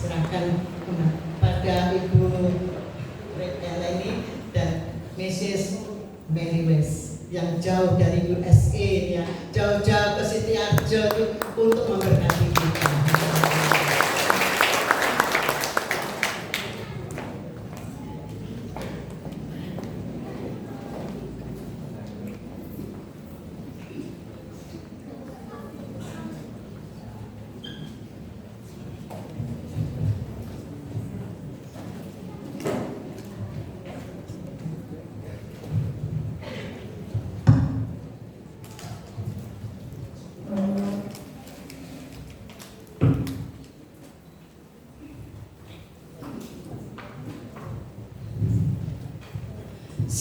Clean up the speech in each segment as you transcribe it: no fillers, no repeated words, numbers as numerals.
serahkan pada Ibu Eleni dan Mrs. Mary West yang jauh dari USA, ya, jauh-jauh ke Sitiarjo untuk memberkati kita.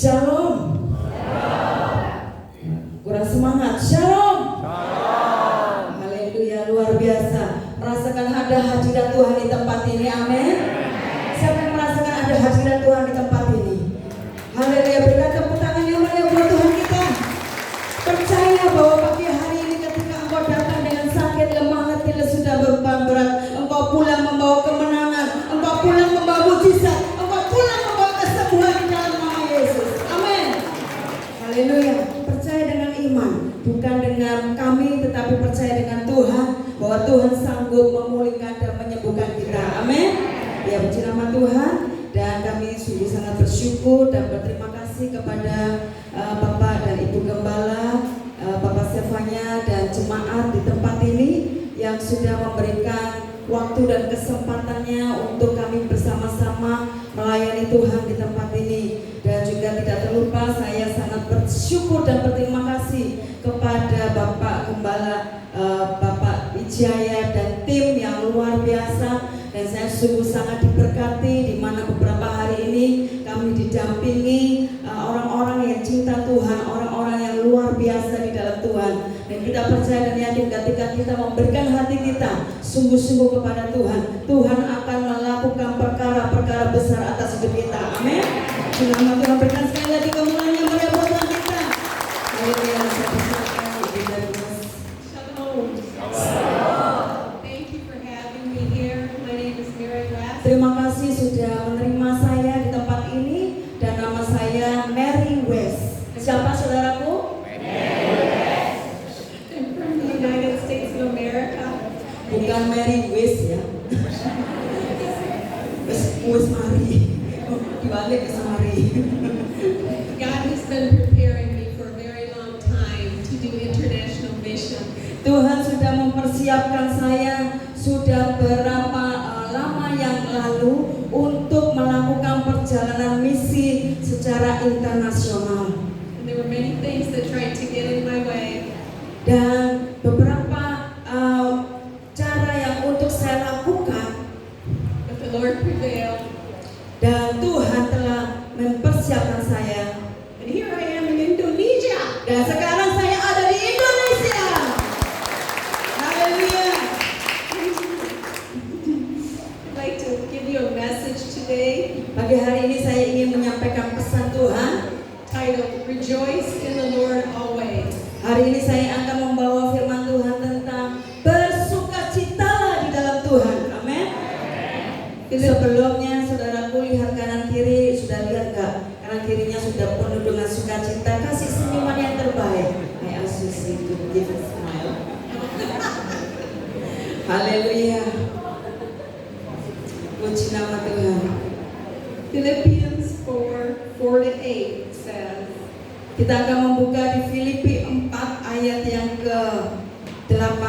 Shalom. Kurang semangat. Shalom. Haleluya, luar biasa. Merasakan ada hadirat Tuhan di tempat ini. Amin. Siapa yang merasakan ada hadirat Tuhan di tempat ini? Haleluya, berikan tepuk tangan yang meriah buat Tuhan kita. Percaya bahwa pagi hari ini ketika engkau datang dengan sakit, lemah, letih, sudah beban berat, engkau pulang membawa kemenangan, engkau pulang membawa mujizat, engkau pulang membawa kesembuhan di dalam nama Yesus. Amin. Haleluya. Percaya dengan iman, bukan dengan kami, tetapi percaya dengan Tuhan bahwa Tuhan sanggup memulihkan dan menyembuhkan kita. Amin. Ya, puji nama Tuhan. Dan kami sungguh sangat bersyukur dan berterima kasih kepada Bapak dan Ibu Gembala, Bapak Stefania dan jemaat di tempat ini yang sudah memberikan waktu dan kesempatannya untuk kami bersama-sama melayani Tuhan di tempat ini. Dan juga tidak terlupa saya sangat bersyukur dan berterima kasih kepada Bapak Gembala, Bapak Wijaya dan tim yang luar biasa. Dan saya sungguh sangat diberkati di mana beberapa hari ini kami didampingi orang-orang yang cinta Tuhan, orang-orang yang luar biasa di dalam Tuhan. Dan kita percaya dan yakin ketika kita memberikan hati kita sungguh-sungguh kepada Tuhan, Tuhan akan melakukan perkara-perkara besar atas hidup kita. Amin. Nama Tuhan, berikan sekali lagi kemuliaan yang meriah buat Tuhan kita. Haleluya. Terima kasih sudah menerima saya di tempat ini, dan nama saya Mary West. Siapa saudaraku? Mary West. From the United States of America. Bukan Mary West ya. West Mari. Dibalik ke Mari. God has been preparing me for a very long time to do international mission. Tuhan sudah mempersiapkan saya sudah berapa lama yang lalu untuk melakukan perjalanan misi secara internasional. And there were many things that tried to get in my way. Dan beberapa cara yang untuk saya lakukan, But the Lord prevailed. dan Tuhan telah mempersiapkan saya. And here I am in Indonesia. Dan sekarang saya ada di Indonesia. Haleluya. I'd like to give you a message today Pagi hari ini saya ingin menyampaikan pesan Tuhan titled Rejoice in the Lord Always. Hari ini saya akan membawa firman Tuhan tentang bersukacitalah di dalam Tuhan. Amin. Sebelumnya saudaraku lihat kanan kiri, sudah lihat gak? Kanan kirinya sudah penuh dengan sukacita, kasih senyuman yang terbaik. I ask you to give a smile. Haleluya. Puji nama Tuhan. Philippians 4:4-8 says, Kita akan membuka di Filipi 4 ayat yang ke-8.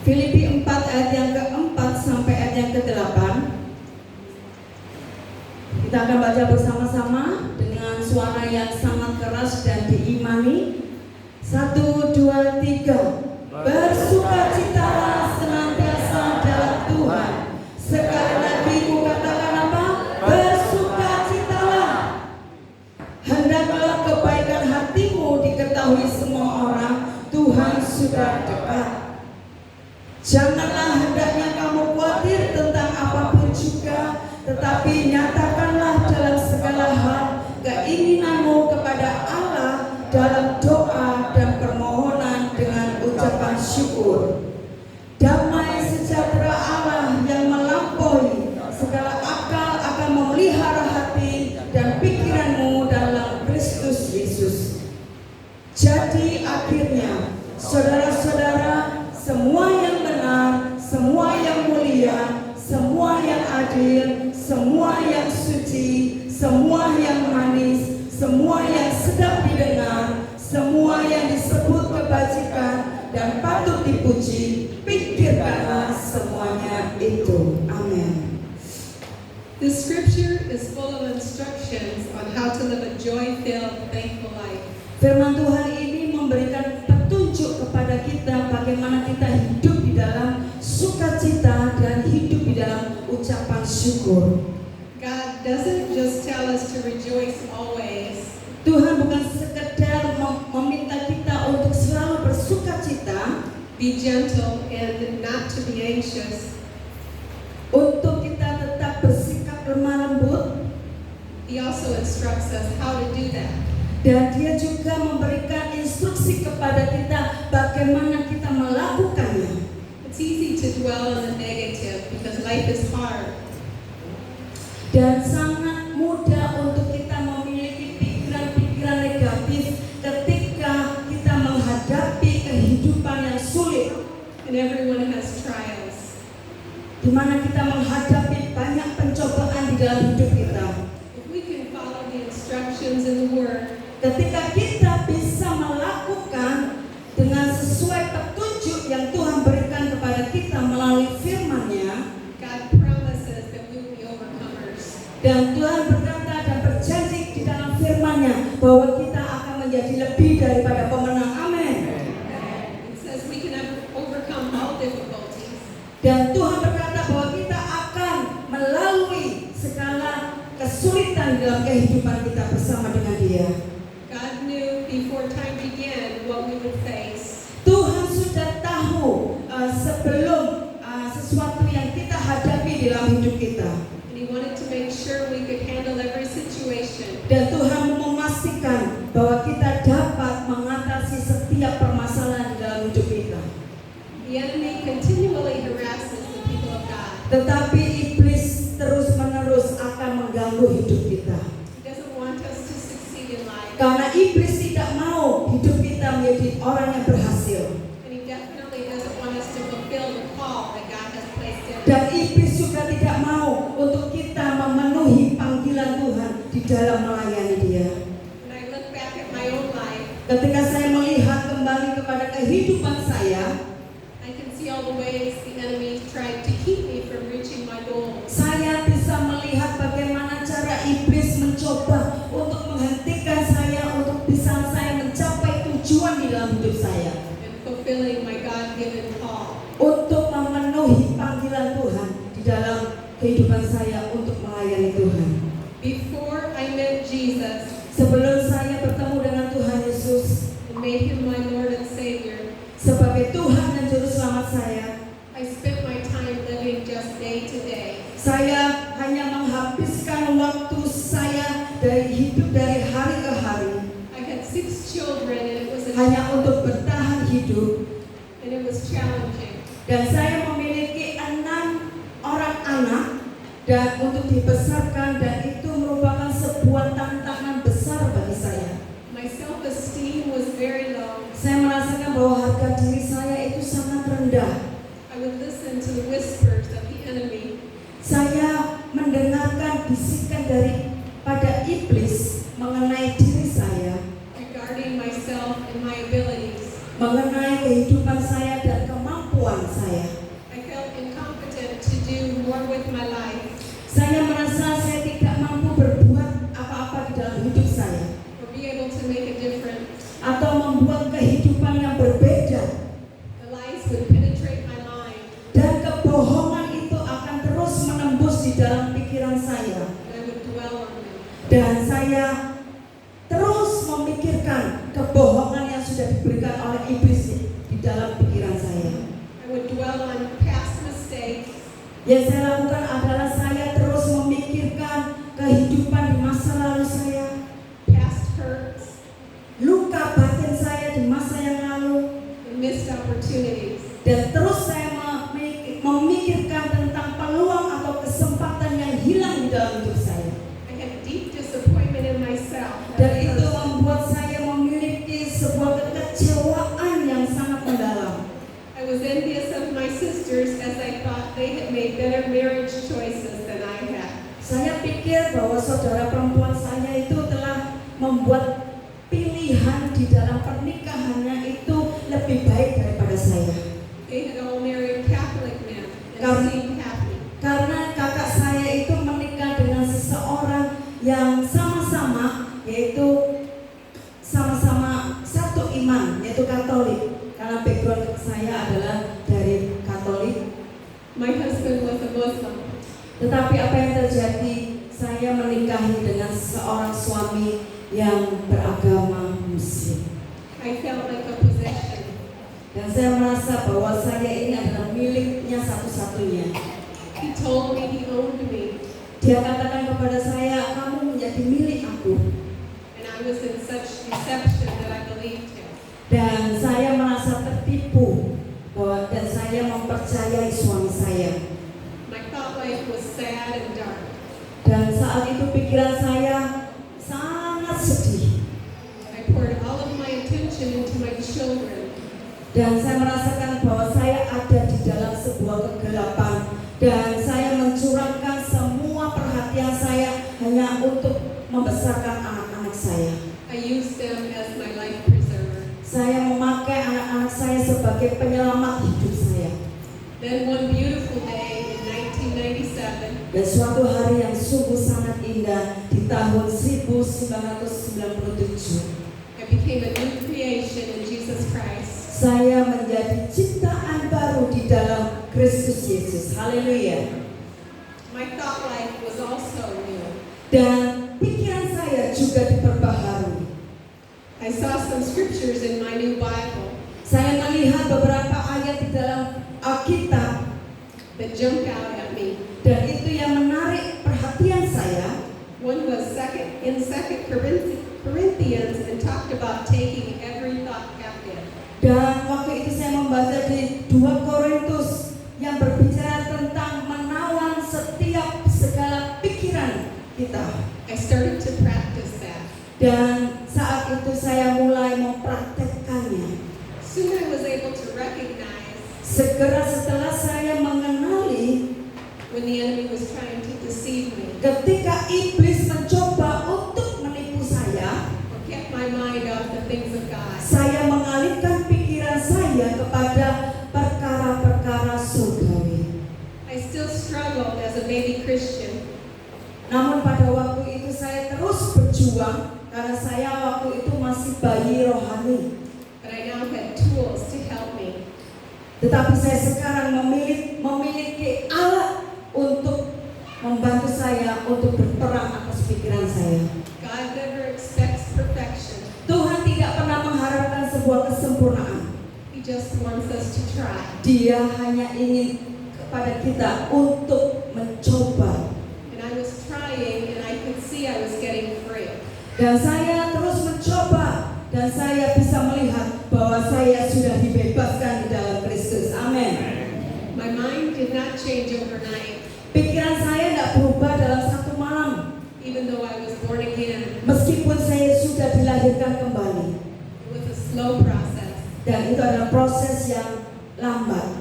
Filipi 4 ayat yang ke-4 sampai ayat yang ke-8. Kita akan baca bersama-sama dengan suara yang sangat keras dan diimani. 1, 2, 3. Bersukacitalah senantiasa dalam Tuhan. Sekali lagi ku katakan apa? Bersukacitalah. Hendaklah kebaikan hatimu diketahui semua orang. Tuhan sudah dekat. Janganlah hendaknya kamu khawatir tentang apapun juga, tetapi nyatakanlah dalam segala hal keinginanmu kepada Allah dalam doa dan permohonan dengan ucapan syukur. Damai sejahtera Allah yang melampaui segala akal akan memelihara hati dan pikiranmu dalam Kristus Yesus. Jadi akhirnya, saudara-saudara, semua yang benar, semua yang mulia, semua yang adil, semua yang suci, semua yang manis, semua yang sedap didengar, semua yang disebut kebajikan dan patut dipuji, pikirkanlah semuanya itu. Amin. The scripture is full of instructions on how to live a joy-filled, thankful life. Firman Tuhan ini memberikan petunjuk kepada kita bagaimana kita hidup di dalam sukacita dan hidup di dalam ucapan syukur. God doesn't just tell us to rejoice always. Tuhan bukan sekedar meminta kita untuk selalu bersukacita, Be gentle and not to be anxious. untuk kita tetap bersikap lemah lembut, He also instructs us how to do that. dan Dia juga memberikan instruksi kepada kita bagaimana kita melakukannya. It's easy to dwell on the negative because life is hard. Dan sangat mudah untuk kita memiliki pikiran-pikiran negatif ketika kita menghadapi kehidupan yang sulit, And everyone has trials. di mana kita menghadapi banyak pencobaan di dalam hidup kita. If we can follow the instructions in the Word, Ketika kita bisa melakukan dengan sesuai petunjuk yang Tuhan berikan kepada kita melalui firman-Nya, God promises that we will be overcomers. dan Tuhan berkata dan berjanji di dalam firman-Nya bahwa kita akan menjadi lebih daripada pemenang. Amin. It says we can overcome all difficulties. Dan Tuhan berkata bahwa kita akan melalui segala kesulitan dalam kehidupan kita bersama dengan Dia. God knew before time began what we would face. Tuhan sudah tahu sebelum sesuatu yang kita hadapi dalam hidup kita. And He wanted to make sure we could handle every situation. Dan Tuhan memastikan bahwa kita dapat mengatasi setiap permasalahan di dalam hidup kita. The enemy continually harasses the people of God. Tetapi iblis terus-menerus akan mengganggu hidup kita. He doesn't want us to succeed in life. Karena iblis tidak mau hidup kita menjadi orang yang berhasil. And he definitely doesn't want us to fulfill the call that God has placed in us. Dan iblis juga tidak mau untuk kita memenuhi panggilan Tuhan di dalam melayani Dia. When I look back at my own life, Ketika saya melihat kembali kepada kehidupan saya, I can see all the ways the enemy tried to keep me from reaching my goals. saya bisa melihat bagaimana cara iblis mencoba untuk menghentikan saya untuk bisa saya mencapai tujuan di dalam hidup saya, And fulfilling my God-given call. untuk memenuhi panggilan Tuhan di dalam kehidupan saya untuk melayani Tuhan. Before I met Jesus Sebelum saya bertemu dengan Tuhan Yesus and made Him my Lord and Savior, sebagai Tuhan dan Juru Selamat saya, I spent my time living just day to day. saya hanya menghabiskan waktu saya dari hidup dari hari ke hari I had 6 children and it was hanya untuk bertahan hidup. and it was challenging. Dan saya memiliki 6 orang anak dan untuk dibesarkan, dan itu merupakan sebuah tantangan besar bagi saya. My self-esteem was very low. Saya merasakan bahwa harga diri saya itu sangat rendah. I would listen to the whispers of the enemy. Saya mendengarkan bisikan daripada iblis mengenai diri saya, Regarding myself and my abilities, mengenai kehidupan saya dan kemampuan saya. I felt incompetent to do more with my life Saya merasa saya tidak mampu berbuat apa-apa di dalam hidup saya, or be able to make a difference. atau membuat kehidupan yang berbeda. The lies would penetrate my mind, Dan kebohongan itu akan terus menembus di dalam pikiran saya. and I would dwell on them. Dan saya terus memikirkan kebohongan yang sudah diberikan oleh iblis di dalam pikiran saya. I would dwell on past mistakes. Yang saya lakukan adalah saya terus memikirkan kehidupan di masa lalu saya, Past hurts, luka Dan terus saya memikirkan tentang peluang atau kesempatan yang hilang di dalam hidup saya. I had deep disappointment in myself. Dan itu membuat saya memiliki sebuah kekecewaan yang sangat mendalam. I was envious of my sisters as I thought they had made better marriage choices than I had. Saya pikir bahwa saudara perempuan saya itu telah membuat pilihan di dalam pernikahannya itu lebih baik daripada saya. They had all married Catholic men Kar- and seemed happy. Karena kakak saya itu menikah dengan seseorang yang sama-sama, yaitu sama-sama satu iman, yaitu Katolik. Karena background saya adalah dari Katolik. My husband was a Muslim. Tetapi apa yang terjadi? Saya menikahi dengan seorang suami yang beragama Muslim. I felt like a possession. Dan saya merasa bahwa saya ini adalah miliknya satu-satunya. He told me he owned me, Dia katakan kepada saya, kamu menjadi milik aku. and I was in such deception that I believed him. Dan saya merasa tertipu dan saya mempercayai suami saya. My thought life was sad and dark. Dan saat itu pikiran saya sangat sedih. I poured all of my attention into my children. Dan saya merasakan bahwa saya ada di dalam sebuah kegelapan. Dan saya mencurahkan semua perhatian saya hanya untuk membesarkan anak-anak saya. I used them as my life preserver. Saya memakai anak-anak saya sebagai penyelamat hidup saya. Then one beautiful day in 1997, Dan suatu hari yang sungguh sangat indah di tahun 1997, I became a new creation in Jesus Christ. saya menjadi ciptaan baru di dalam Kristus Yesus. Haleluya. My thought life was also new. Dan pikiran saya juga diperbaharui. I saw some scriptures in my new Bible Saya melihat beberapa ayat di dalam Alkitab that jumped out at me. dan itu yang menarik perhatian saya. One was in 2 Corinthians and talked about taking every thought captive. Dan waktu itu saya membaca di 2 Korintus yang berbicara tentang menawan setiap segala pikiran kita. I started to practice that. Dan saat itu saya mulai mempraktekkannya. Soon I was able to recognize Segera setelah saya mengenali when the enemy was trying to deceive me ketika iblis mencoba untuk menipu saya, or kept my mind off the things of God. saya mengalihkan pikiran saya kepada perkara-perkara surgawi. I still struggled as a baby Christian. Namun pada waktu itu saya terus berjuang karena saya waktu itu masih bayi rohani. But I now had tools to help me. Tetapi saya sekarang memiliki alat untuk membantu saya untuk berperang atas pikiran saya. God never expects perfection. Tuhan tidak pernah mengharapkan sebuah kesempurnaan. He just wants us to try. Dia hanya ingin kepada kita untuk mencoba. And I was trying and I could see I was getting free. Dan saya terus mencoba dan saya bisa melihat bahwa saya sudah dibebaskan di dalam Kristus. Amin. My mind did not change overnight, Pikiran saya tidak berubah dalam satu malam. even though I was born again. Meskipun saya sudah dilahirkan kembali. It was a slow process. Dan itu adalah proses yang lambat.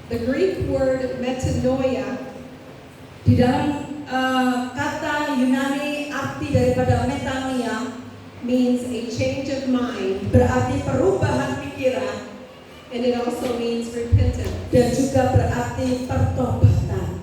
The Greek word metanoia Di dalam kata Yunani arti daripada metanoia means a change of mind, berarti perubahan pikiran and it also means repentance. dan juga berarti pertobatan.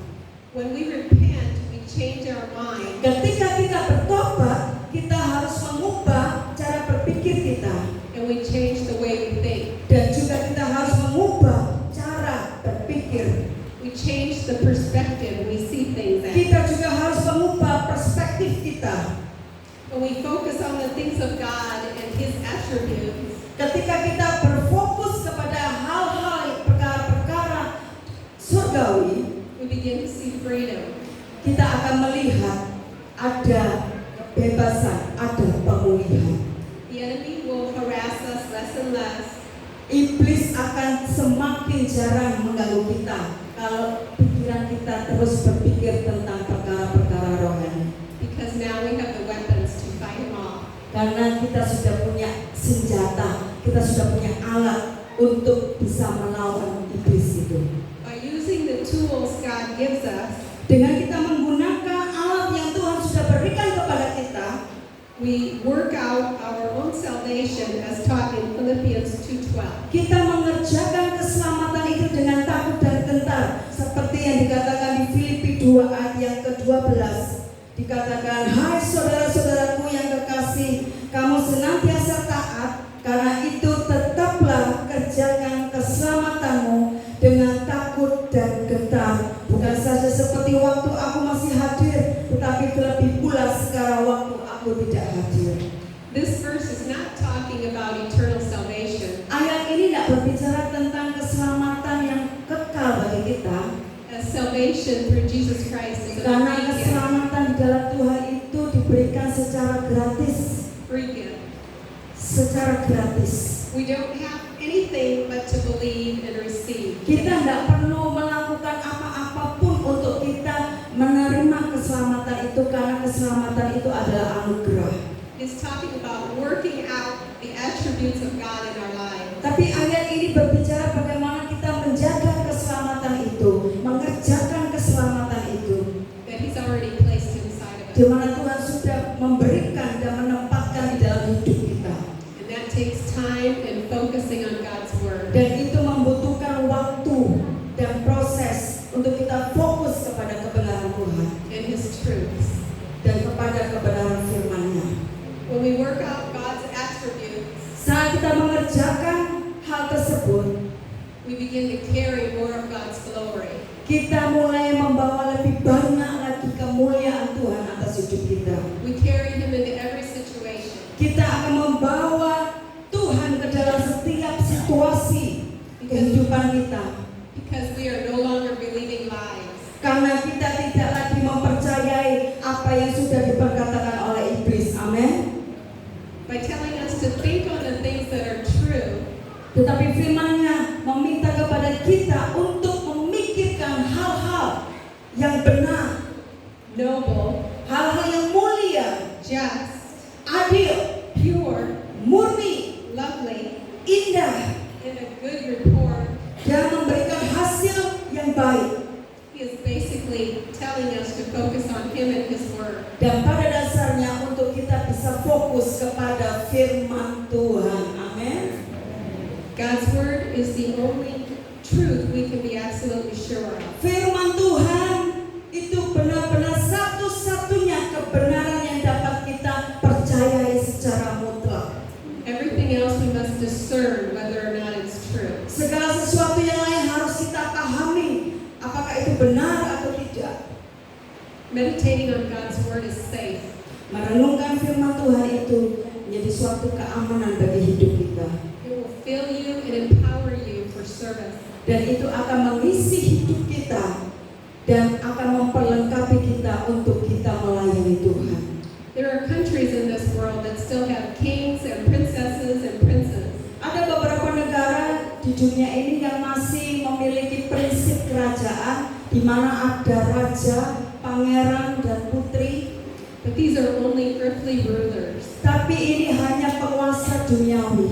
When we repent, we change our mind, Ketika kita bertobat, kita harus mengubah cara berpikir kita and we change the way we think. dan juga kita harus mengubah cara berpikir. We change the perspective we see things at. Kita juga harus mengubah perspektif kita. When we focus on the things of God and His attributes, Ketika kita berfokus kepada hal-hal perkara-perkara surgawi, we begin to see freedom. kita akan melihat ada kebebasan, ada pemulihan. The enemy will harass us less and less, iblis akan semakin jarang mengganggu kita kalau pikiran kita terus berpikir tentang perkara-perkara rohani. Because now we have the weapons to fight him off. Karena kita sudah punya senjata, kita sudah punya alat untuk bisa melawan iblis itu. By using the tools God gives us, Dengan kita menggunakan alat yang Tuhan sudah berikan kepada kita, we work out our own salvation as taught in Philippians 2:12. kita mengerjakan keselamatan itu dengan takut dan gentar, seperti yang dikatakan di Filipi 2 ayat yang ke-12. Dikatakan, hai saudara-saudaraku yang kekasih, kamu senantiasa taat, karena itu tetaplah kerjakan keselamatanmu dengan takut dan gentar, bukan saja seperti waktu aku masih hadir, tetapi terlebih pula sekarang waktu aku tidak hadir. This verse is not talking about eternal salvation, Ayat ini tidak berbicara tentang keselamatan yang kekal bagi kita, as salvation through Jesus Christ is a karena free gift. keselamatan di dalam Tuhan itu diberikan secara gratis, Free gift. secara gratis. We don't have anything but to believe and receive. Kita tidak perlu melakukan apa-apapun untuk kita menerima keselamatan itu, karena keselamatan itu adalah anugerah. It's talking about working out the attributes of God in our lives. Tapi ayat ini berbicara bagaimana kita menjaga keselamatan itu, mengerjakan keselamatan itu, That He's already placed inside of di us. mana Tuhan sudah memberikan dan menempatkan di dalam hidup kita. And that takes time and focusing on God's Word. Dan itu membutuhkan waktu dan proses untuk kita fokus kepada kebenaran Tuhan And His truths. dan kepada kebenaran firman-Nya. When we work out God's attributes, Saat kita mengerjakan hal tersebut, we begin to carry more of God's glory. kita mulai membawa lebih banyak lagi kemuliaan Tuhan atas hidup kita. We carry Him into every situation. Kita akan membawa Tuhan ke dalam setiap situasi di kehidupan kita. Because we are no longer believing lies. Karena kita tidak lagi mempercayai apa yang sudah diperkatakan oleh iblis. Amin. By telling us to think on the things that are true, Tetapi firman-Nya meminta kepada kita untuk memikirkan hal-hal yang benar, noble, hal-hal yang mulia, just, adil, pure, murni, lovely, indah, and a good report. dan memberikan hasil yang baik. He is basically telling us to focus on Him and His Word. Dan pada dasarnya untuk kita bisa fokus kepada firman Tuhan. Amin. God's Word is the only truth we can be absolutely sure of. Firman Tuhan itu benar-benar satu-satunya kebenaran yang dapat kita percayai secara mutlak. Everything else we must discern whether or not it's true. Segala sesuatu yang lain harus kita pahami apakah itu benar atau tidak. Meditating on God's Word is safe. Merenungkan firman Tuhan itu menjadi suatu keamanan bagi hidup kita. It will fill you and empower you for service. Dan itu akan mengisi hidup kita dan akan memperlengkapi kita untuk kita melayani Tuhan. There are countries in this world that still have kings and princesses and princes. Ada beberapa negara di dunia ini yang masih memiliki prinsip kerajaan di mana ada raja, pangeran, dan putri. But these are only earthly rulers. Tapi ini hanya penguasa duniawi.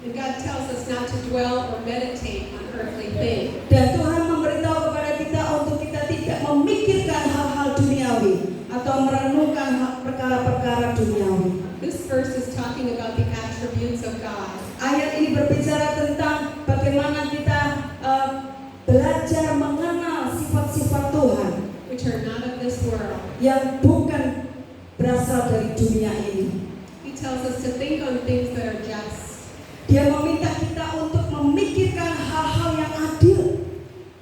And God tells us not to dwell or meditate on earthly things. Dan Tuhan memberitahu kepada kita untuk kita tidak memikirkan hal-hal duniawi atau merenungkan perkara-perkara duniawi. This verse is talking about the attributes of God. Ayat ini berbicara tentang bagaimana kita belajar mengenal sifat-sifat Tuhan Which are not of this world. yang bukan berasal dari dunia ini. He tells us to think on things that are just. Dia meminta kita untuk memikirkan hal-hal yang adil.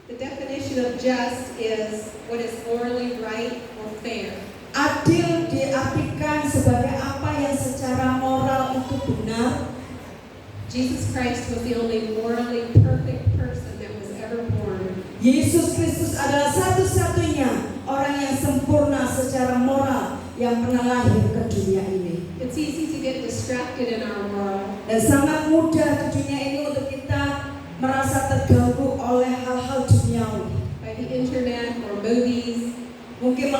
The definition of just is what is morally right or fair. Adil diartikan sebagai apa yang secara moral itu benar. Jesus Christ was the only morally perfect person that was ever born. Yesus Kristus adalah satu-satunya orang yang sempurna secara moral yang pernah lahir ke dunia ini. It's easy to get distracted in our world. Dan sangat mudah di dunia ini untuk kita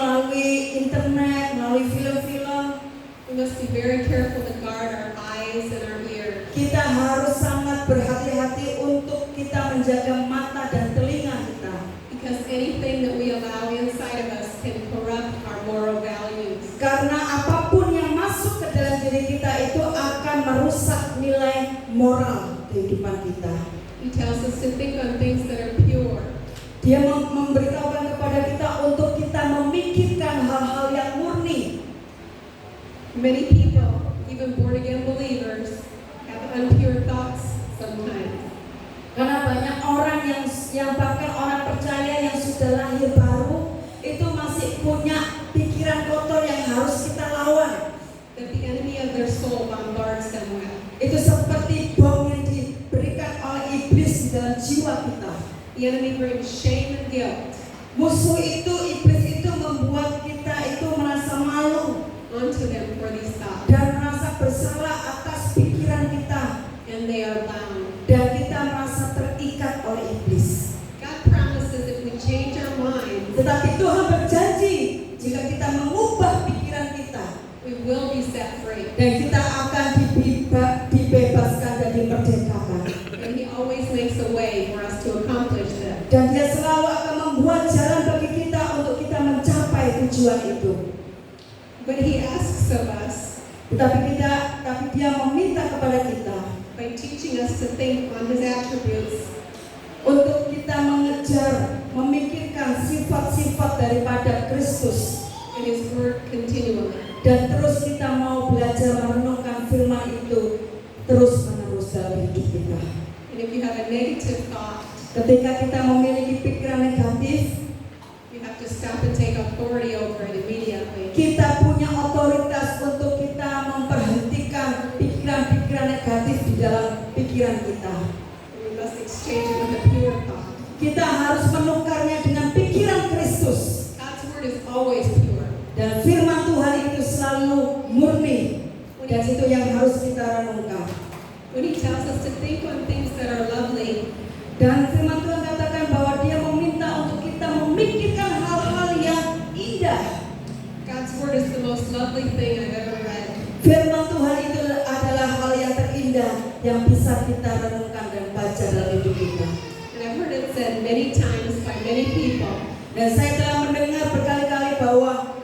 melalui internet, melalui film-film. We must be very careful to guard our eyes and our ears. Kita harus sangat berhati-hati untuk kita menjaga mata dan telinga kita. Because anything that we allow inside of us can corrupt our moral values. Karena apapun yang masuk ke dalam diri kita itu akan merusak nilai moral kehidupan kita. He tells us to think on things that are pure. Dia memberitahukan kepada kita untuk kita memikirkan hal-hal yang murni. Many people, even born again believers, have impure thoughts sometimes. Karena banyak orang yang bahkan orang percaya yang sudah lahir baru itu masih punya pikiran kotor yang harus kita lawan. That the enemy of their soul bombards them with. Itu seperti bom yang diberikan oleh iblis di dalam jiwa kita. The enemy brings shame and guilt Musuh itu, iblis itu membuat kita itu merasa malu onto them for these thoughts. dan merasa bersalah atas pikiran kita, And they are bound. dan kita merasa terikat oleh iblis. God promises if we change our minds, Tetapi Tuhan berjanji jika kita mengubah pikiran kita we will be set free. dan kita akan dibebaskan dan dimerdekakan. And He always makes a way for us to accomplish that. Dan Dia selalu akan membuat jalan bagi kita untuk kita mencapai tujuan itu. But He asks of us Tapi Dia meminta kepada kita by teaching us to think on His attributes, untuk kita mengejar, memikirkan sifat-sifat daripada Kristus, and His Word continually. dan terus kita mau belajar merenungkan firman itu terus-menerus dalam hidup kita. And if you have a negative thought, Ketika kita memiliki pikiran negatif, you have to stop and take authority over it immediately. kita punya otoritas untuk kita memberhentikan pikiran-pikiran negatif di dalam pikiran kita. We must exchange it with a pure thought. Kita harus menukarnya dengan pikiran Kristus. God's Word is always pure. Dan firman Tuhan itu selalu murni. Dan itu yang harus kita renungkan. When He tells us to think on things that are lovely, Dan firman Tuhan katakan bahwa Dia meminta untuk kita memikirkan hal-hal yang indah. God's Word is the most lovely thing I've ever read. Firman Tuhan itu adalah hal yang terindah yang bisa kita renungkan dan baca dalam hidup kita. And I've heard it said many times by many people Dan saya telah mendengar berkali-kali bahwa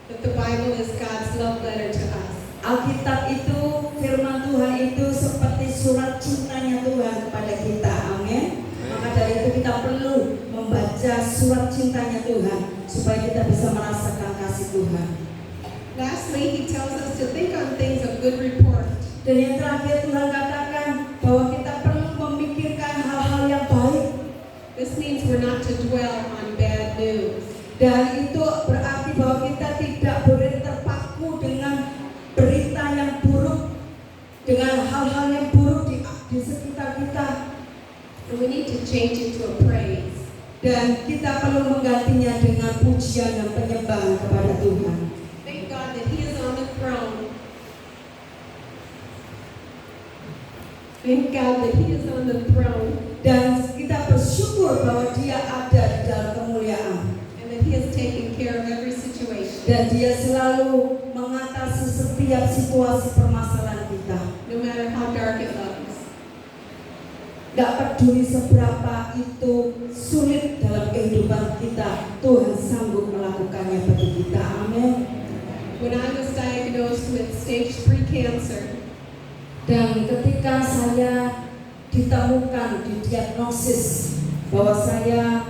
that the Bible is God's love letter to us. Alkitab itu, firman Tuhan itu seperti surat cintanya Tuhan kepada kita. Amin. Maka dari itu kita perlu membaca surat cintanya Tuhan supaya kita bisa merasakan kasih Tuhan. Lastly, He tells us to think on things of good report. Dan yang terakhir Tuhan katakan bahwa kita perlu memikirkan hal-hal yang baik. This means we're not to dwell on bad news. Dan itu berarti bahwa kita tidak boleh terpaku dengan berita yang buruk, dengan hal-hal yang buruk di sekitar kita. And we need to change it to a praise. Dan kita perlu menggantinya dengan pujian dan penyembahan kepada Tuhan. Thank God that He is on the throne. Thank God that He is on the throne Dan kita bersyukur bahwa Dia ada di dalam kemuliaan. and that He has taken care of every situation. Dan Dia selalu mengatasi setiap situasi permasalahan kita. No matter how dark it looks. Gak peduli seberapa itu sulit dalam kehidupan kita, Tuhan sanggup melakukannya bagi kita. Amin. When I was diagnosed with stage 3 cancer, Dan ketika saya ditemukan, didiagnosis bahwa saya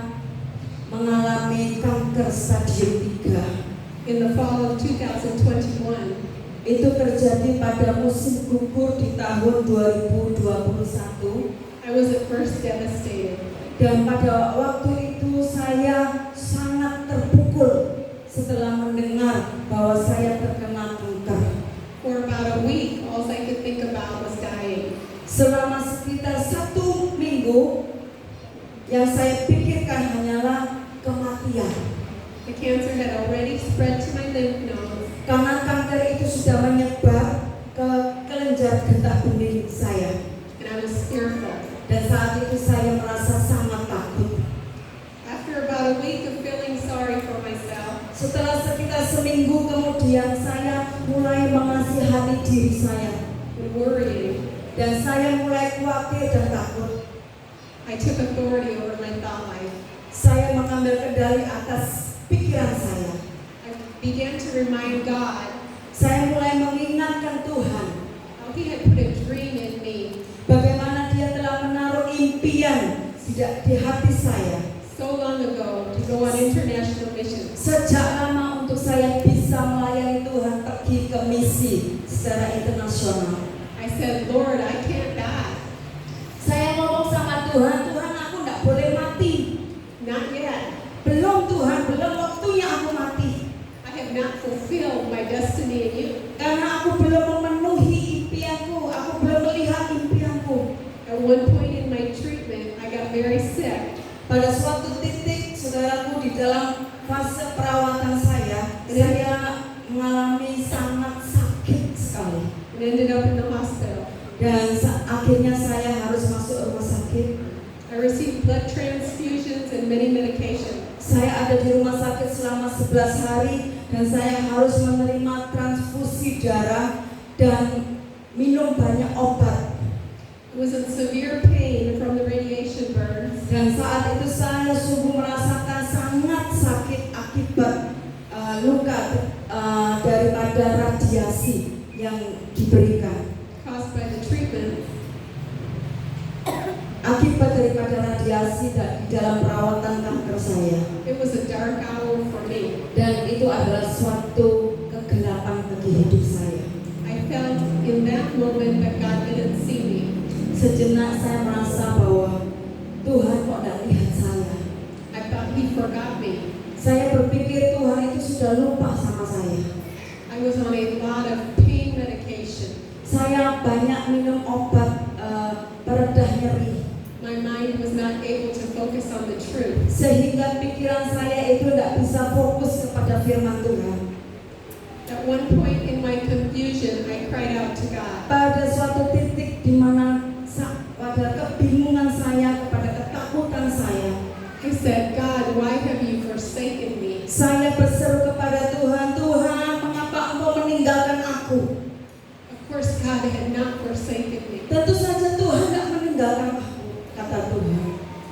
mengalami kanker stadium 3, in the fall of 2021, itu terjadi pada musim gugur di tahun 2021. I was at first devastated. Dan pada waktu itu saya sangat terpukul setelah mendengar bahwa saya terkena kanker. For about a week, all I could think about was dying. Selama sekitar 1 minggu, yang saya pikirkan hanyalah kematian. The cancer had already spread to my lymph nodes, Karena kanker itu sudah menyebar ke kelenjar getah bening saya. and I was fearful. Dan saat itu saya merasa sangat takut. After about a week of feeling sorry for myself, kemudian saya mulai mengasihani diri saya. and worrying. Dan saya mulai khawatir dan takut. I took authority over my thought life. Saya mengambil kendali atas pikiran saya. I began to remind God Saya mulai mengingatkan Tuhan how He had put a dream in me bagaimana Dia telah menaruh impian di hati saya so long ago to go on international missions. sejak lama untuk saya bisa melayani Tuhan, pergi ke misi secara internasional. I said, Lord, I can't die. Saya ngomong sama Tuhan, Tuhan aku tidak boleh mati. Not yet. Belum Tuhan, belum waktunya aku mati. I have not fulfilled my destiny in you. Karena aku belum memenuhi impianku, aku belum melihat impianku. At one point in my treatment, I got very sick. Pada suatu titik, saudaraku, di dalam fase perawatan saya mengalami sangat sakit sekali. And ended up in the hospital. Dan akhirnya saya harus masuk rumah sakit. I received blood transfusions and many medications. Saya ada di rumah sakit selama 11 hari dan saya harus menerima transfusi darah dan minum banyak obat. I was in severe pain from the radiation burns. Dan saat itu saya sungguh merasakan sangat sakit akibat luka daripada radiasi yang diberikan. Caused by the treatment. Akibat daripada radiasi di dalam perawatan kanker saya. It was a dark hour for me. Dan itu adalah suatu kegelapan bagi hidup saya. I felt in that moment that God didn't see me. Sejenak saya merasa bahwa Tuhan kok tidak lihat saya. I thought He forgot me. Saya berpikir Tuhan itu sudah lupa sama saya. I was on a lot of pain medication. Saya banyak minum obat peredah nyeri. My mind was not able to focus on the truth. Sehingga pikiran saya itu tidak bisa fokus kepada firman Tuhan. At one point in my confusion, I cried out to God. Pada suatu titik di mana pada kebingungan saya, kepada ketakutan saya, I said, God, why have you forsaken me? saya berseru kepada Tuhan, Tuhan, mengapa Engkau meninggalkan aku? Of course, God had not forsaken me. Tentu saja Tuhan tidak meninggalkan aku, kata Tuhan.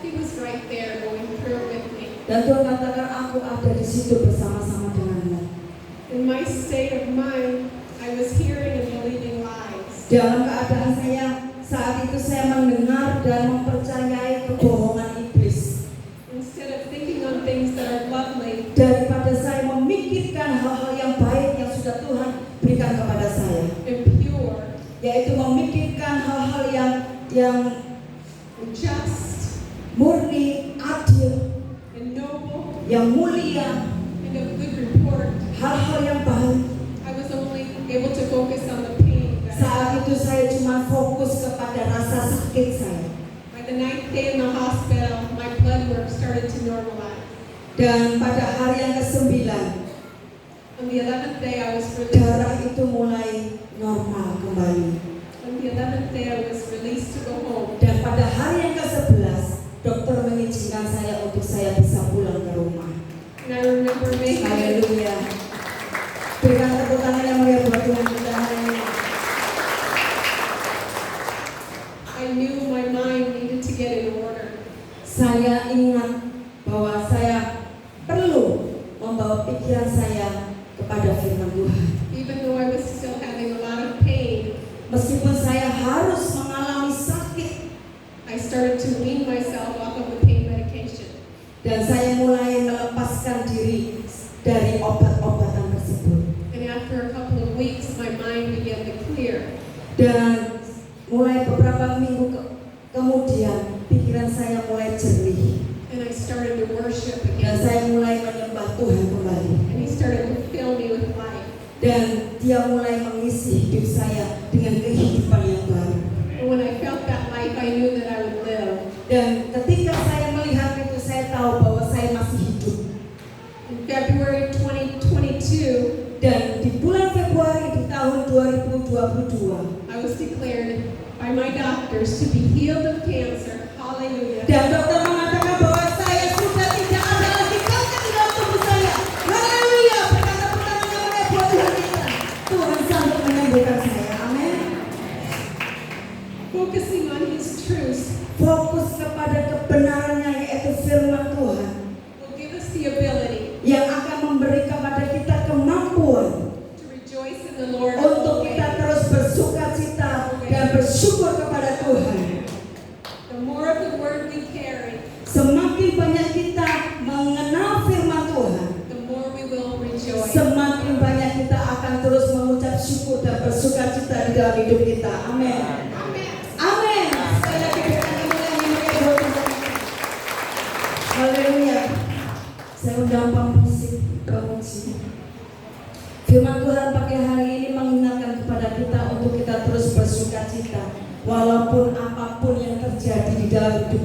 He was right there going through with me. Dan Tuhan katakan, aku ada di situ bersama-sama denganmu. In my state of mind, I was hearing and believing lies. Dalam keadaan saya saat itu saya mendengar dan mempercayai kebohongan iblis. Instead of thinking on things that are lovely, Daripada saya memikirkan hal-hal yang baik yang sudah Tuhan berikan kepada saya, and pure, yaitu memikirkan hal-hal yang and just, murni, adil, and noble, yang mulia, and of good report, hal-hal yang baik. I was only able to focus on the pain that I Saat felt. itu saya cuma fokus kepada rasa sakit saya. By the 9th day in the hospital, my blood work started to normalize. Dan pada hari yang ke-9, On the 11th day, I was darah released. itu mulai normal kembali. On the 11th day, I was released to go home. Dan pada hari yang ke-11, dokter mengizinkan saya untuk saya bisa pulang ke rumah. And I remember making Haleluya. Berikan tepuk tangan yang mulia buat Tuhan kita hari ini. I knew my mind needed to get in order. Saya ingat bahwa saya perlu membawa pikiran saya kepada firman Tuhan. Even though I was still having a lot of pain, Meskipun saya harus mengalami sakit, I started to wean myself off of the pain medication. dan saya mulai melepaskan diri dari obat-obatan tersebut. And after a couple of weeks, my mind began to clear. Dan mulai beberapa minggu kemudian pikiran saya mulai jernih And I started to worship dan again. saya mulai menyembah Tuhan kembali. And He started to fill me with life. Dan Dia mulai mengisi hidup saya dengan kehidupan yang baru. And when I felt that life, I knew that I would live. Dan ketika saya melihat itu, saya tahu bahwa saya masih hidup. In February 2022, Dan di bulan Februari di tahun 2022, I was declared by my doctors to be healed of cancer. Hallelujah. dan dokter mengatakan bahwa saya sudah tidak ada lagi kanker di dalam tubuh saya. Haleluya! Berkata pertama yang buat Tuhan focusing on His truths, fokus kepada kebenarannya yaitu firman Tuhan will give us the ability yang akan memberi kepada kita kemampuan to rejoice in the Lord untuk kita always. terus bersukacita dan bersyukur kepada Tuhan. The more of the Word we carry, Semakin banyak kita mengenal firman Tuhan, the more we will rejoice. semakin banyak kita akan terus mengucap syukur dan bersukacita di dalam hidup kita. Amin. Amin. Sekali lagi kita nyanyi buat Tuhan. Haleluya. Saya undang pemusik, pemuji. Firman Tuhan pagi hari ini mengingatkan kepada kita untuk kita terus bersukacita. Walaupun apapun yang terjadi di dalam hidup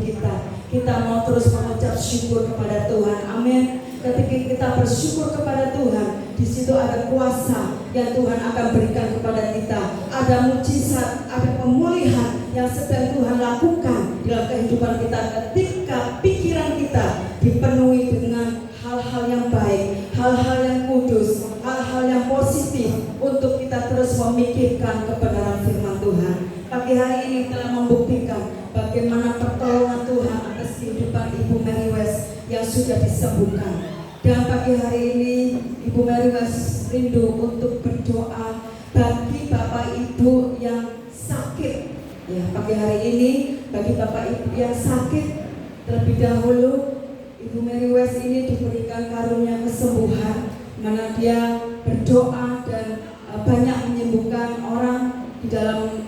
kita mau terus mengucap syukur kepada Tuhan. Amin. Ketika kita bersyukur kepada Tuhan, di situ ada kuasa yang Tuhan akan berikan kepada kita. Ada mujizat, ada pemulihan yang sedang Tuhan lakukan dalam kehidupan kita ketika pikiran kita dipenuhi dengan hal-hal yang baik, hal-hal yang kudus, hal-hal yang positif untuk kita terus memikirkan kebenaran firman Tuhan. Pagi hari ini telah membuktikan bagaimana pertolongan Tuhan atas kehidupan Ibu Mary West yang sudah disembuhkan. Dan pagi hari ini Ibu Mary West rindu untuk berdoa bagi Bapak Ibu yang sakit. Ya, pagi hari ini bagi Bapak Ibu yang sakit, terlebih dahulu Ibu Mary West ini diberikan karunia kesembuhan, mana dia berdoa dan banyak menyembuhkan orang di dalam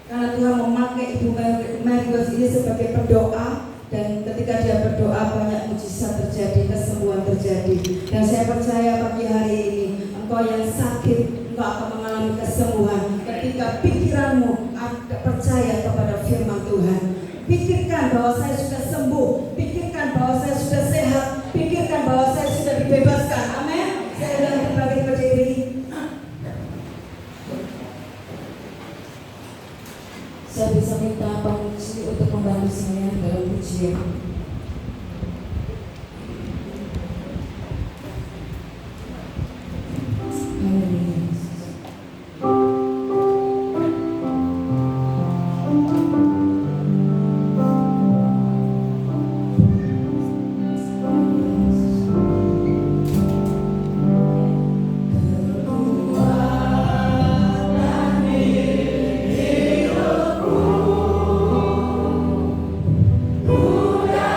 karena Tuhan memakai Ibu Mary West ini sebagai pendoa, dan ketika dia berdoa banyak mujizat terjadi, kesembuhan terjadi. Dan saya percaya pagi hari ini engkau yang sakit, engkau akan mengalami kesembuhan ketika pikiranmu ada percaya kepada firman Tuhan. Pikirkan bahwa saya sudah sembuh, pikirkan bahwa saya sudah sehat, pikirkan bahwa saya sudah dibebaskan. Amin. Saya ulang kembali berdiri. Saya bisa minta pemuji untuk membantu saya dalam pujian. Udah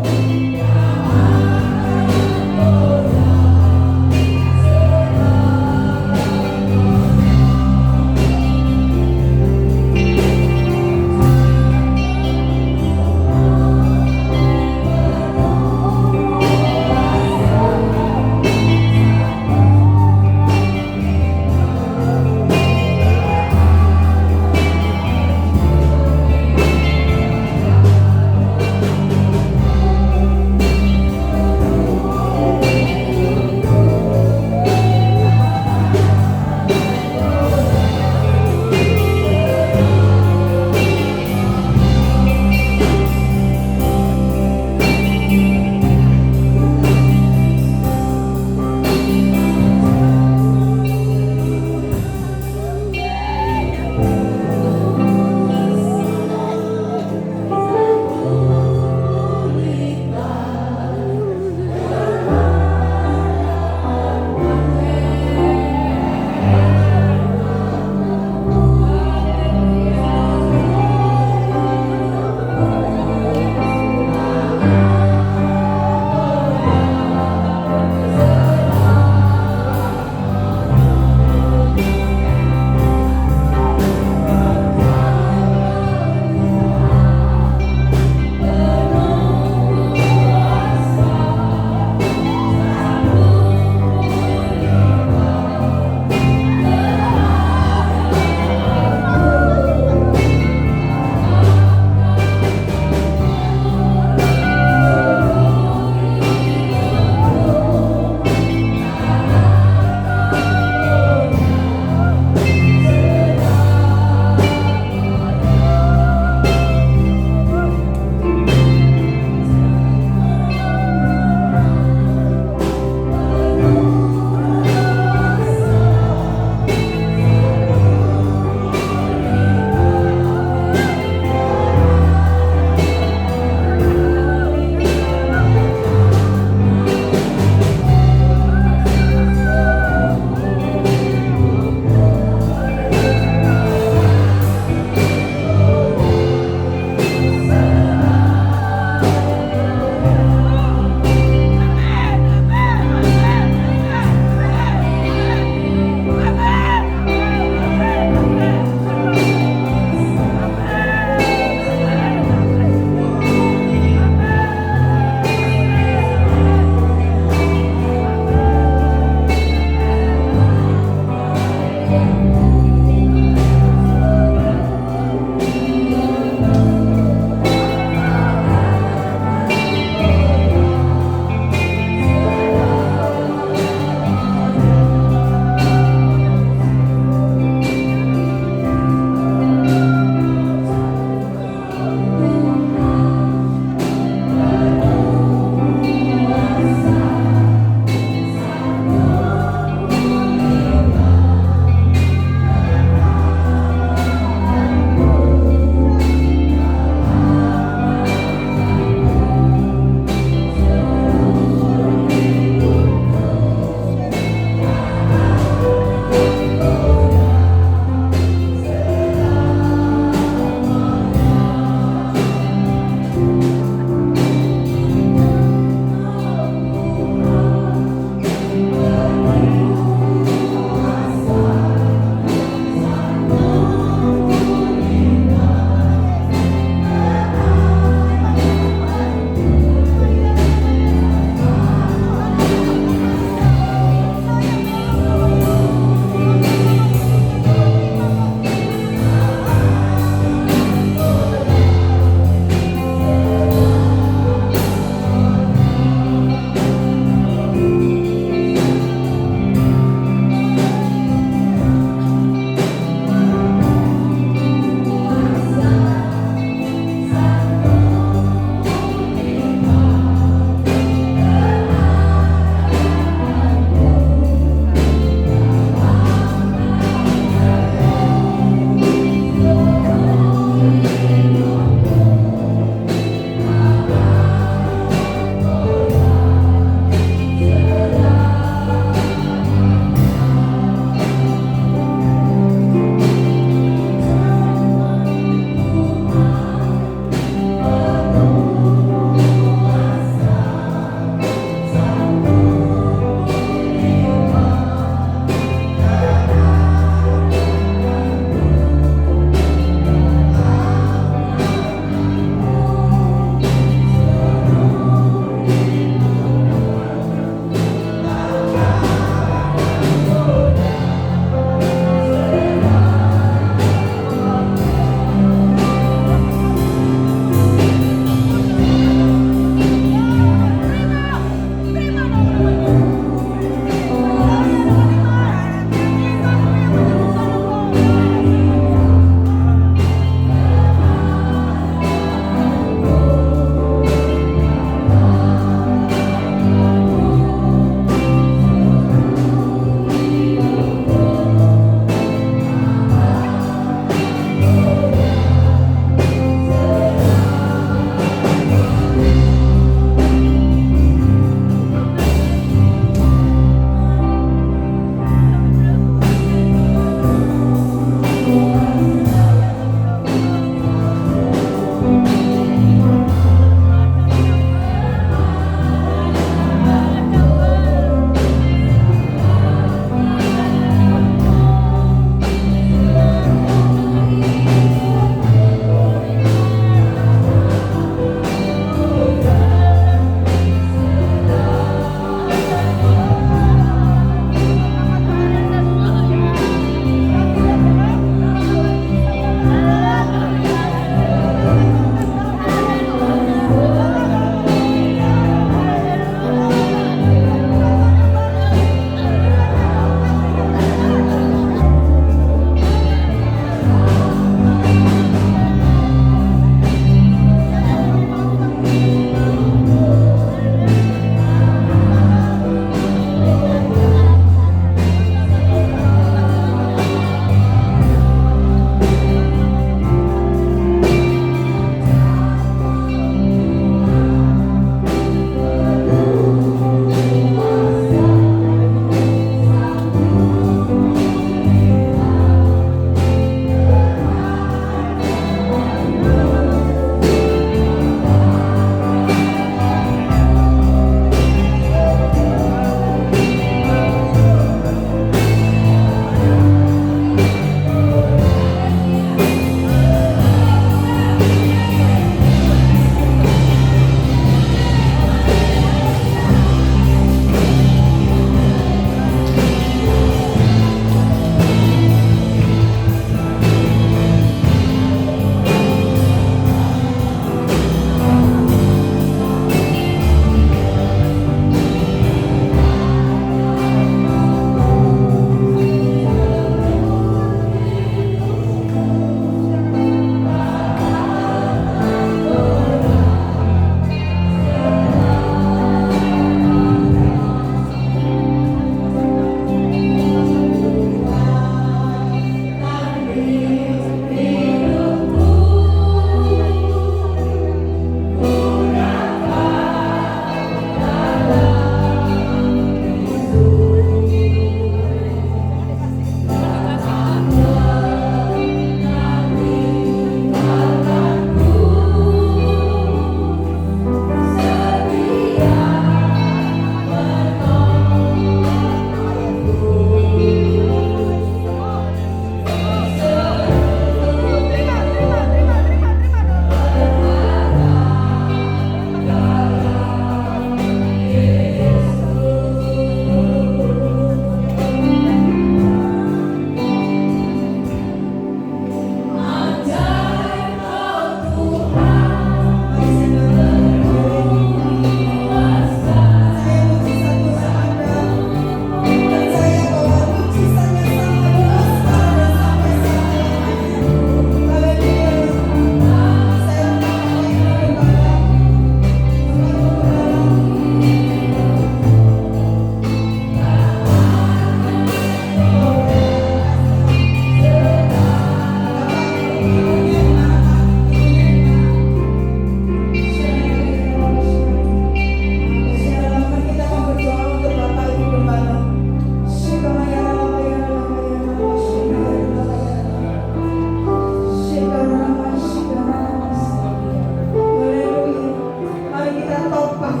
ditopang.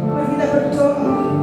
Mari kita berdoa.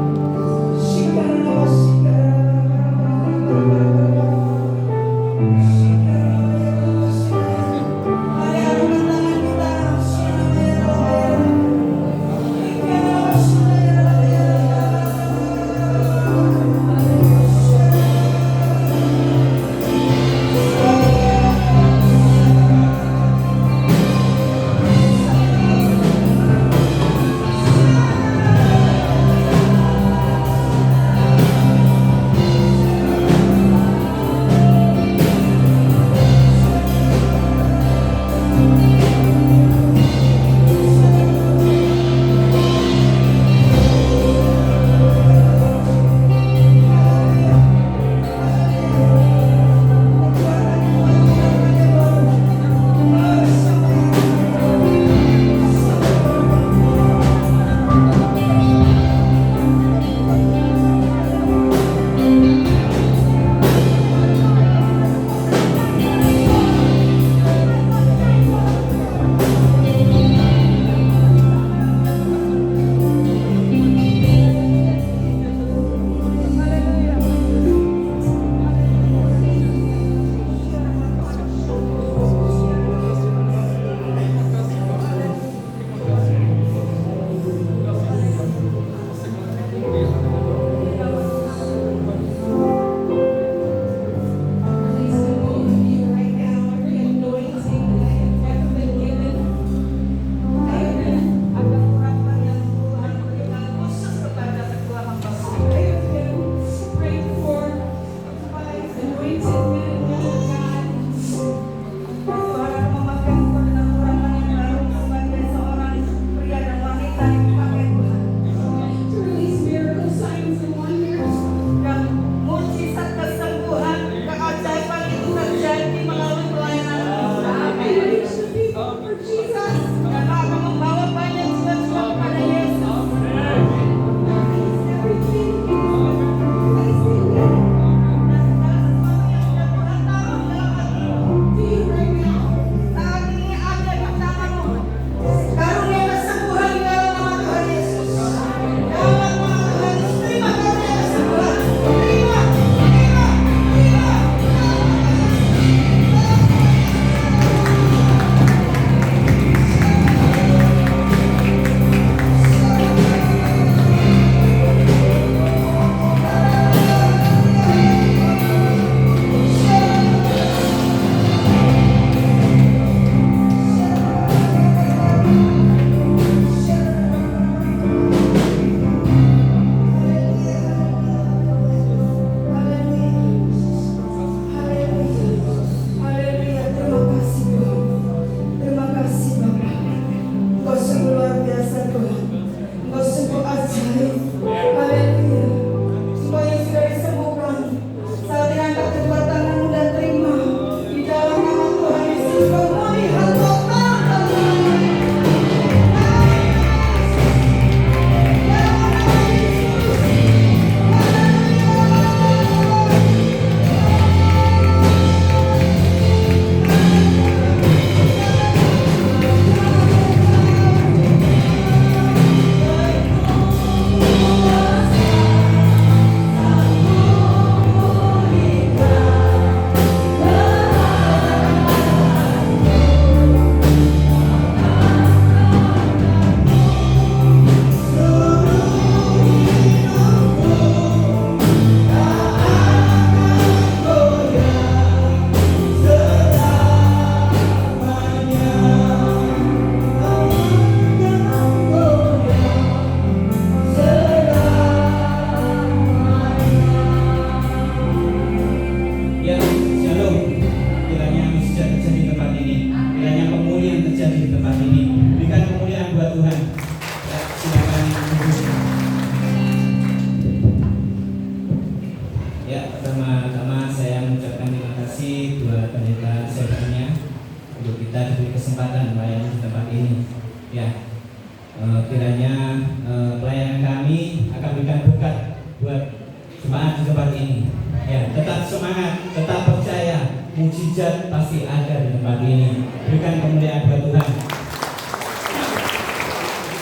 mujizat pasti ada di tempat ini. Berikan kemuliaan buat Tuhan.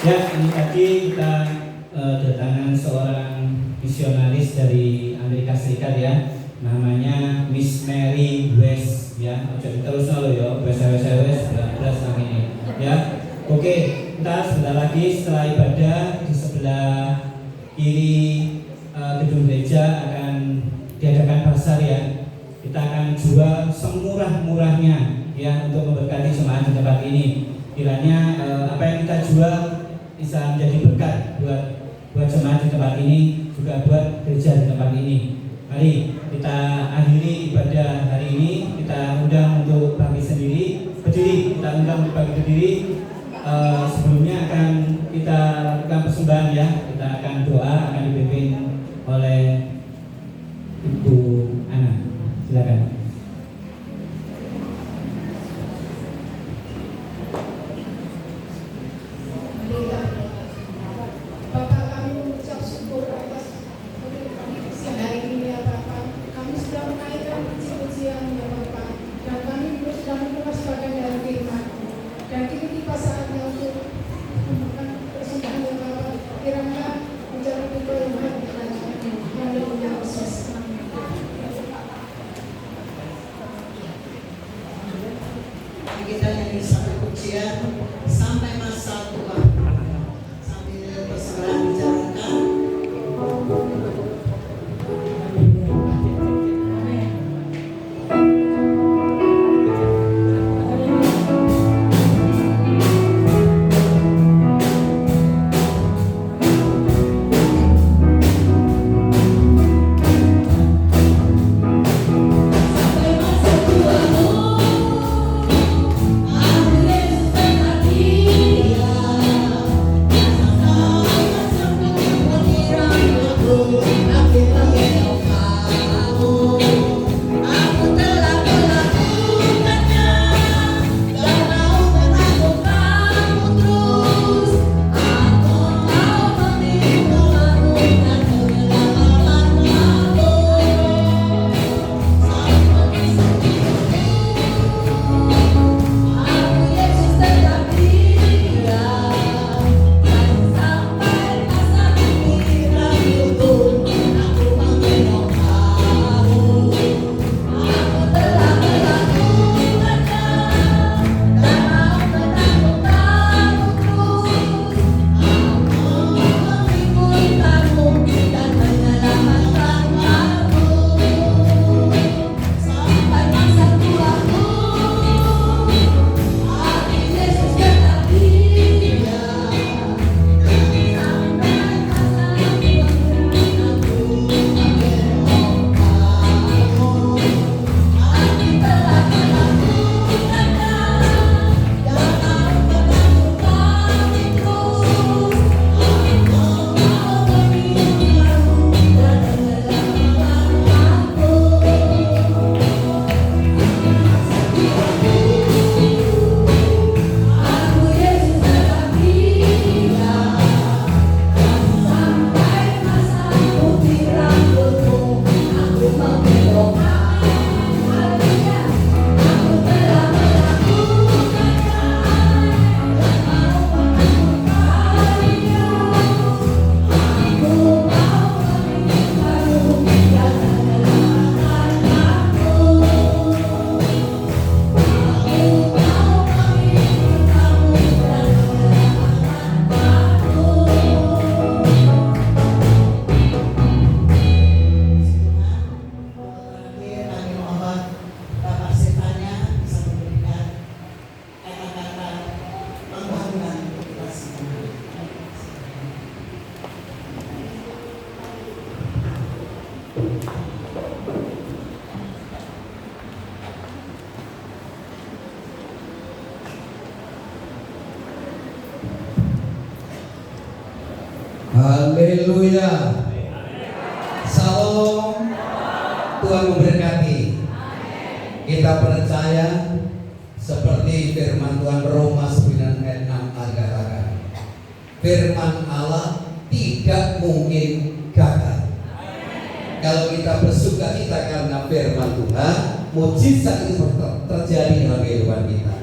Ya, ini tadi kita kedatangan seorang misionaris dari Amerika Serikat ya, namanya Miss Mary West ya. Jadi terus lo ya, West belas ini ya. Oke, kita sebentar lagi setelah ibadah di sebelah kiri gedung gereja akan diadakan pasar ya. Kita akan jual semurah-murahnya ya untuk memberkati jemaat di tempat ini. Kiranya apa yang kita jual bisa menjadi berkat buat jemaat di tempat ini, juga buat gereja di tempat ini. Mari kita akhiri ibadah hari ini. Kita undang untuk bagi sendiri, berdiri. Kita undang untuk bagi berdiri. Sebelumnya akan kita lakukan persembahan ya. Kita akan doa, akan dipimpin oleh Ibu Ana. Silakan. Bapak, kami mengucap syukur atas siang hari ini ya Bapak. Kami sudah menaikkan puji-pujian ya Bapak, dan kami sudah mendengar sebagian dari firman. Dan kini tiba saatnya untuk memberikan persembahan ya Bapak. Kiranya menjadi pintu yang baik di kerajaan-Mu. Haleluya Yesus. Kita nyanyi satu pujian sampai masa tua sambil persembahan dijalankan. Haleluya. Salam. Tuhan memberkati. Kita percaya seperti firman Tuhan Roma 9 ayat 6 katakan, firman Allah tidak mungkin gagal. Kalau kita bersuka cita karena firman Tuhan, mujizat itu terjadi dalam kehidupan kita.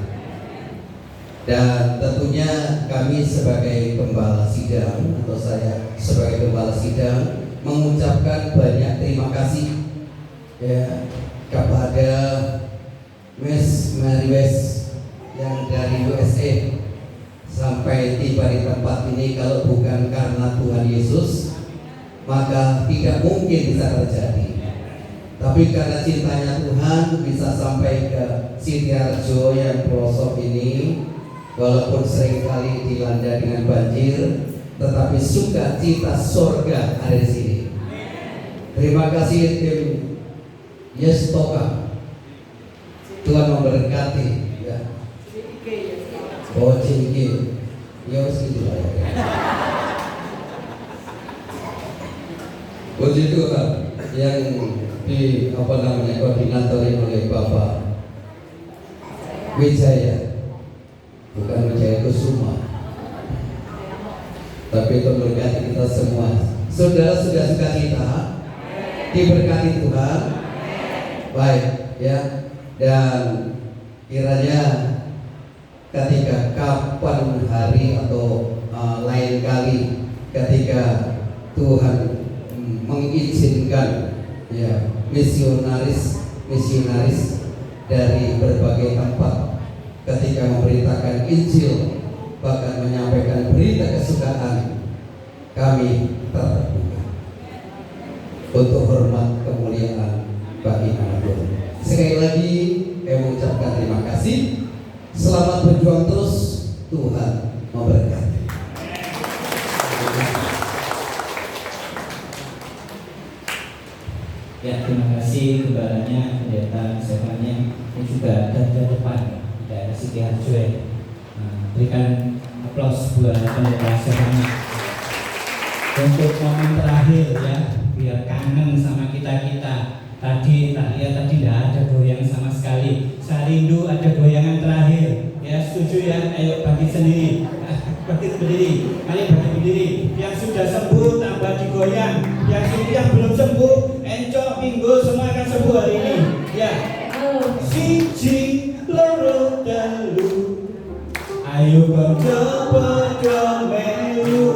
Dan tentunya kami sebagai gembala sidang atau saya sebagai gembala sidang mengucapkan banyak terima kasih ya kepada Miss Mary West yang dari USA sampai tiba di tempat ini. Kalau bukan karena Tuhan Yesus maka tidak mungkin bisa terjadi. Tapi karena cintanya Tuhan bisa sampai ke Sidoarjo yang pelosok ini, walaupun seringkali dilanda dengan banjir, tetapi sukacita surga ada di sini. Terima kasih tim Yes Toka. Tuhan memberkati ya. Oh Cinki, ya segitu lah ya. Puji Tuhan yang koordinatori oleh Bapak Wijaya, bukan Wijaya Kusuma, tapi itu memberkati kita semua. Saudara sudah sukacita, diberkati Tuhan. Baik ya, dan kiranya ketika kapan hari atau lain kali ketika Tuhan mengizinkan ya misionaris dari berbagai tempat ketika memberitakan Injil, bahkan menyampaikan berita kesukaan, kami terbuka untuk hormat kemuliaan bagi nama Tuhan. Sekali lagi saya mengucapkan terima kasih. Selamat berjuang terus, Tuhan memberkati. Ya, terima kasih gembalanya, pendeta, semuanya, dan juga garda depan daerah Sidoarjo. Berikan aplaus buat pendeta semuanya untuk momen terakhir ya, biar kangen sama kita. Tadi tak lihat tadi tidak ada goyang sama sekali. Saya rindu ada goyangan terakhir. Ya setuju ya? Ayo bagi sendiri. Bagi berdiri. Mari bagi berdiri. Yang sudah sembuh tambah digoyang. Yang belum sembuh, encok minggu semua akan sembuh hari ini. Ya. Siji loro telu. Ayo podo melu.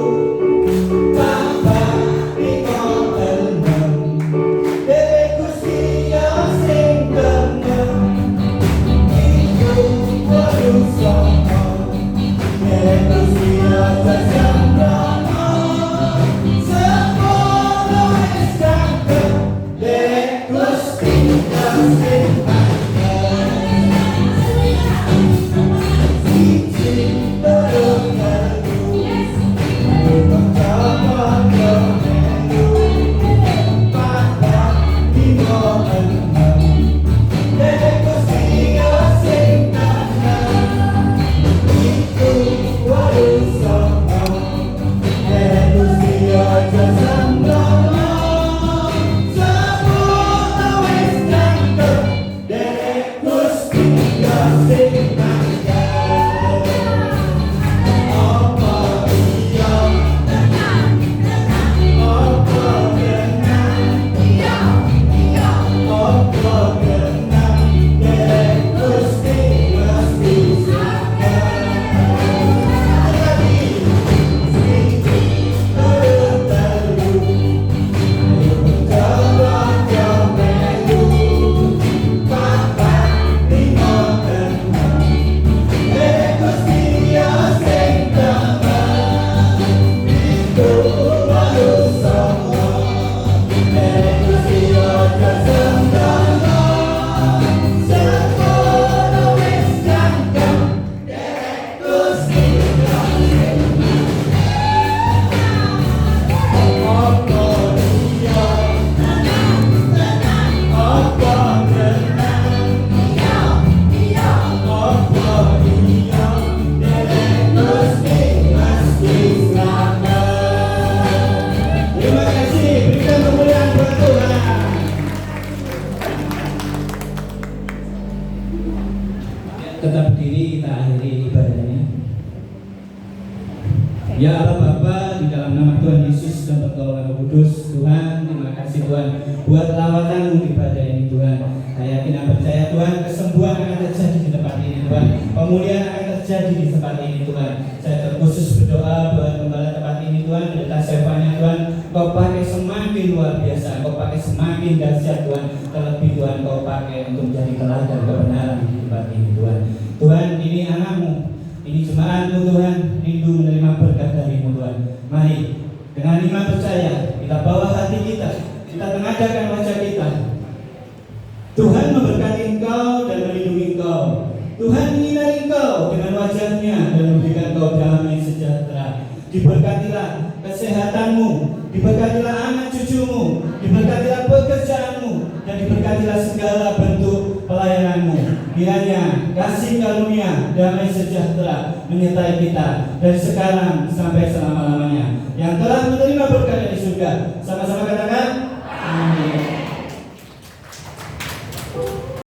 Tetap berdiri, kita akhiri ibadahnya. Ya Allah Bapa, di dalam nama Tuhan Yesus dan pertolongan Roh Kudus, Tuhan, terima kasih Tuhan buat lawatan ibadah ini Tuhan. Saya yakin dan percaya Tuhan, kesembuhan akan terjadi di tempat ini Tuhan, pemulihan akan terjadi di tempat Tuhan, identitas Evanya Tuhan, Kau pakai semakin luar biasa, Kau pakai semakin dahsyat Tuhan. Terlebih Tuhan Kau pakai untuk menjadi teladan kebenaran di tempat ini Tuhan. Tuhan, ini anakmu, ini jemaatmu Tuhan, rindu menerima berkat dari-Mu Tuhan. Mari dengan iman percaya kita bawa hati kita tengadahkan wajah kita. Tuhan memberkati engkau dan melindungi engkau. Tuhan menyinari engkau dengan wajahnya dan memberikan engkau damai sejahtera. Diberkatilah kesehatanmu, diberkatilah anak cucumu, diberkatilah pekerjaanmu, dan diberkatilah segala bentuk pelayananmu. Kiranya kasih karunia, damai sejahtera menyertai kita dari sekarang sampai selama-lamanya. Yang telah menerima berkat dari surga, sama-sama katakan amin.